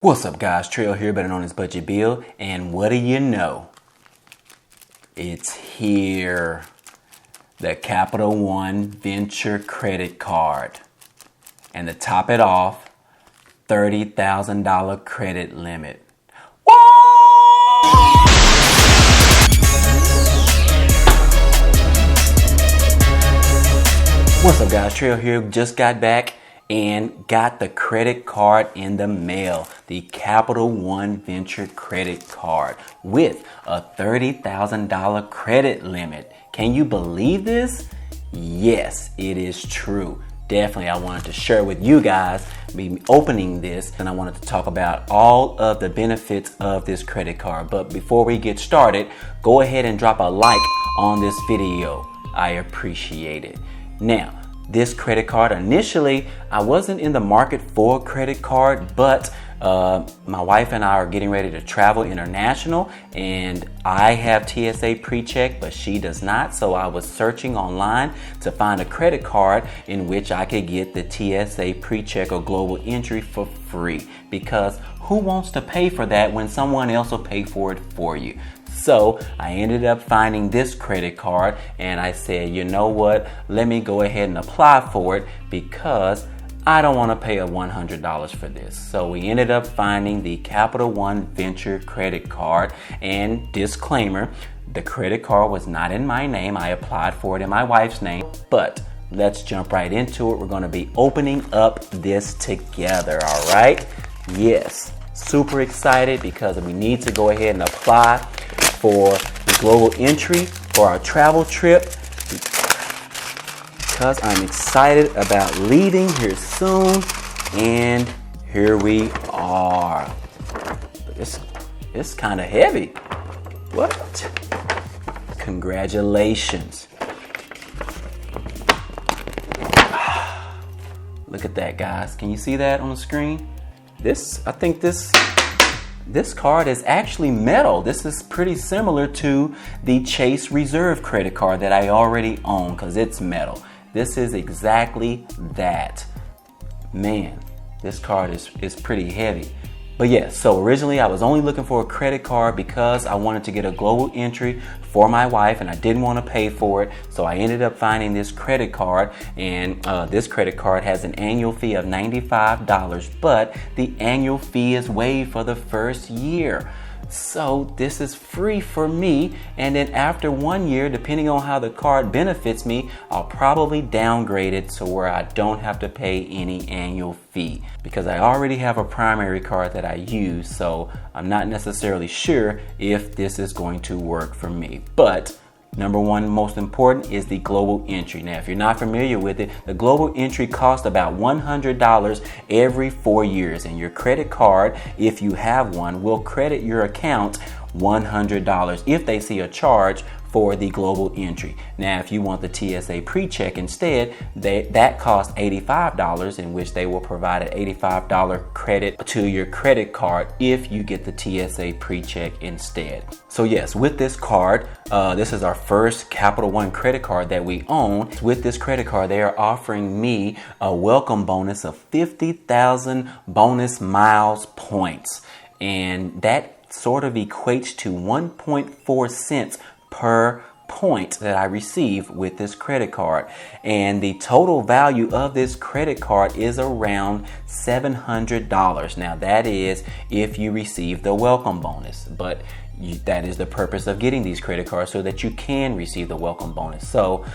What's up guys, Trail here, better known as Budget Bill, and what do you know? It's here, the Capital One Venture Credit Card. And to top it off, $30,000 credit limit. Whoa! What's up guys, Trail here, just got back and got the credit card in the mail, the Capital One Venture Credit Card with a $30,000 credit limit. Can you believe this? Yes, it is true. Definitely, I wanted to share with you guys, be opening this, and I wanted to talk about all of the benefits of this credit card. But before we get started, go ahead and drop a like on this video. I appreciate it. Now, this credit card, initially, I wasn't in the market for a credit card, but my wife and I are getting ready to travel international, and I have TSA pre-check, but she does not. So I was searching online to find a credit card in which I could get the TSA pre-check or global entry for free, because who wants to pay for that when someone else will pay for it for you? So I ended up finding this credit card, and I said, you know what, let me go ahead and apply for it because I don't want to pay $100 for this. So we ended up finding the Capital One Venture Credit Card, and disclaimer, the credit card was not in my name. I applied for it in my wife's name, but let's jump right into it. We're going to be opening up this together, all right? Yes, super excited because we need to go ahead and apply for the global entry for our travel trip, because I'm excited about leaving here soon. And here we are. It's kind of heavy. What? Congratulations. Look at that, guys. Can you see that on the screen? I think this card is actually metal. This is pretty similar to the Chase Reserve credit card that I already own because it's metal. This is exactly that. Man, this card is pretty heavy. But yeah, so originally I was only looking for a credit card because I wanted to get a global entry for my wife and I didn't want to pay for it. So I ended up finding this credit card, and this credit card has an annual fee of $95, but the annual fee is waived for the first year. So this is free for me, and then after 1 year, depending on how the card benefits me, I'll probably downgrade it to where I don't have to pay any annual fee, because I already have a primary card that I use, so I'm not necessarily sure if this is going to work for me. But number one, most important, is the global entry. Now, if you're not familiar with it, the global entry costs about $100 every 4 years, and your credit card, if you have one, will credit your account $100 if they see a charge for the global entry. Now, if you want the TSA pre-check instead, that costs $85, in which they will provide an $85 credit to your credit card if you get the TSA pre-check instead. So yes, with this card, this is our first Capital One credit card that we own. With this credit card, they are offering me a welcome bonus of 50,000 bonus miles points, and that sort of equates to 1.4 cents per point that I receive with this credit card. And the total value of this credit card is around $700. Now that is if you receive the welcome bonus, but that is the purpose of getting these credit cards, so that you can receive the welcome bonus. So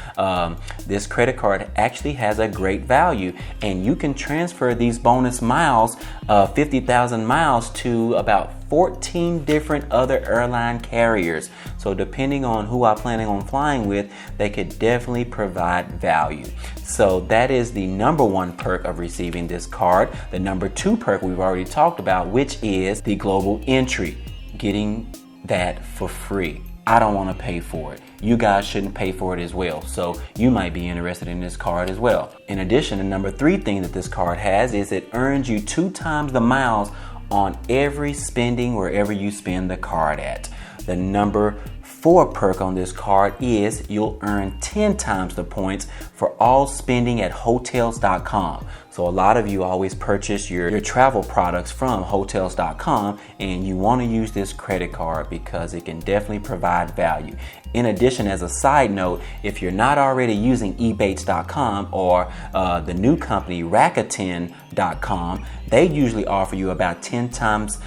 this credit card actually has a great value, and you can transfer these bonus miles, 50,000 miles, to about 14 different other airline carriers. So depending on who I'm planning on flying with, they could definitely provide value. So that is the number one perk of receiving this card. The number two perk we've already talked about, which is the global entry, getting that for free. I don't want to pay for it. You guys shouldn't pay for it as well. So you might be interested in this card as well. In addition, the number three thing that this card has is it earns you 2 times the miles on every spending wherever you spend the card at. The number 4 perk on this card is you'll earn 10 times the points for all spending at hotels.com. So a lot of you always purchase your travel products from hotels.com, and you want to use this credit card because it can definitely provide value. In addition, as a side note, if you're not already using ebates.com or the new company Rakuten.com, they usually offer you about 10 times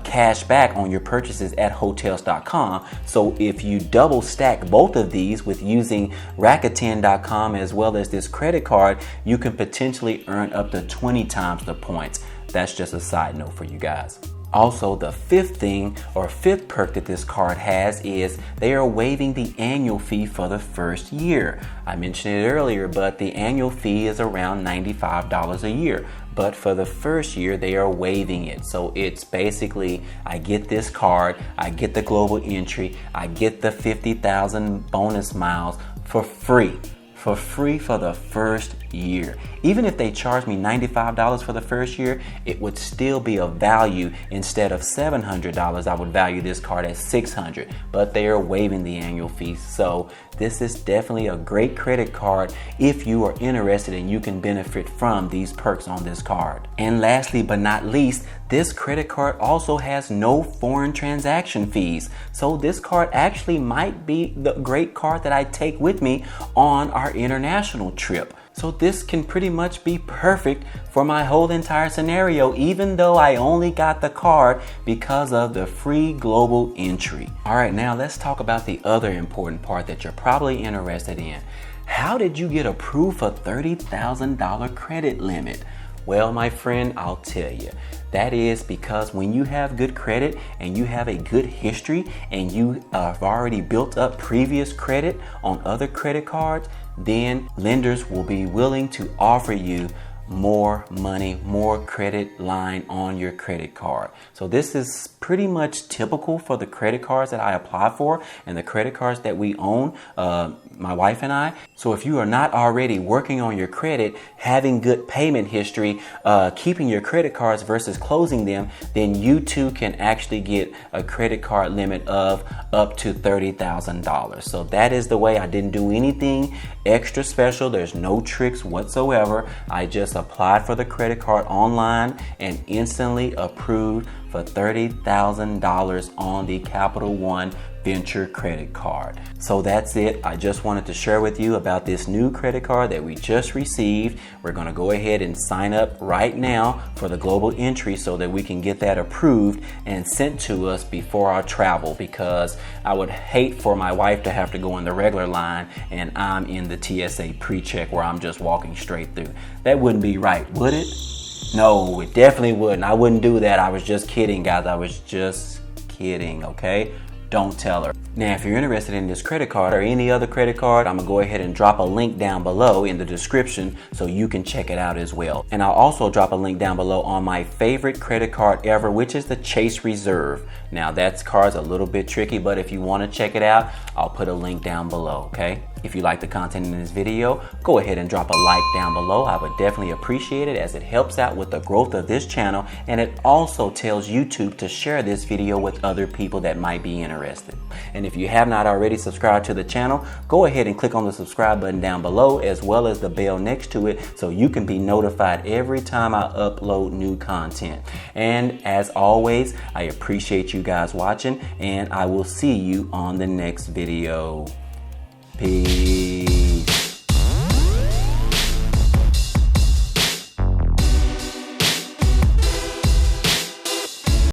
cash back on your purchases at hotels.com. So if you double stack both of these with using Rakuten.com as well as this credit card, you can potentially earn up to 20 times the points. That's just a side note for you guys. Also, the fifth perk that this card has is they are waiving the annual fee for the first year. I mentioned it earlier, but the annual fee is around $95 a year. But for the first year, they are waiving it. So it's basically, I get this card, I get the global entry, I get the 50,000 bonus miles for free. For free for the first year. Even if they charge me $95 for the first year, it would still be of value. Instead of $700, I would value this card at $600, but they are waiving the annual fee. So this is definitely a great credit card if you are interested and you can benefit from these perks on this card. And lastly but not least, this credit card also has no foreign transaction fees. So this card actually might be the great card that I take with me on our international trip. So this can pretty much be perfect for my whole entire scenario, even though I only got the card because of the free global entry. All right, now let's talk about the other important part that you're probably interested in. How did you get approved for $30,000 credit limit? Well, my friend, I'll tell you. That is because when you have good credit and you have a good history and you have already built up previous credit on other credit cards, then lenders will be willing to offer you more money, more credit line on your credit card. So this is pretty much typical for the credit cards that I apply for and the credit cards that we own, my wife and I. So if you are not already working on your credit, having good payment history, keeping your credit cards versus closing them, then you too can actually get a credit card limit of up to $30,000. So that is the way. I didn't do anything extra special. There's no tricks whatsoever. I just applied for the credit card online and instantly approved for $30,000 on the Capital One Venture credit card. So that's it. I just wanted to share with you about this new credit card that we just received. We're going to go ahead and sign up right now for the global entry so that we can get that approved and sent to us before our travel, because I would hate for my wife to have to go in the regular line and I'm in the TSA pre-check where I'm just walking straight through. That wouldn't be right, would it? No, it definitely wouldn't. I wouldn't do that. I was just kidding, guys. I was just kidding, okay? Don't tell her. Now, if you're interested in this credit card or any other credit card, I'm gonna go ahead and drop a link down below in the description so you can check it out as well. And I'll also drop a link down below on my favorite credit card ever, which is the Chase Reserve. Now, that card's a little bit tricky, but if you wanna check it out, I'll put a link down below, okay? If you like the content in this video, go ahead and drop a like down below. I would definitely appreciate it, as it helps out with the growth of this channel, and it also tells YouTube to share this video with other people that might be interested. And if you have not already subscribed to the channel, go ahead and click on the subscribe button down below, as well as the bell next to it, so you can be notified every time I upload new content. And as always, I appreciate you guys watching, and I will see you on the next video. Peace.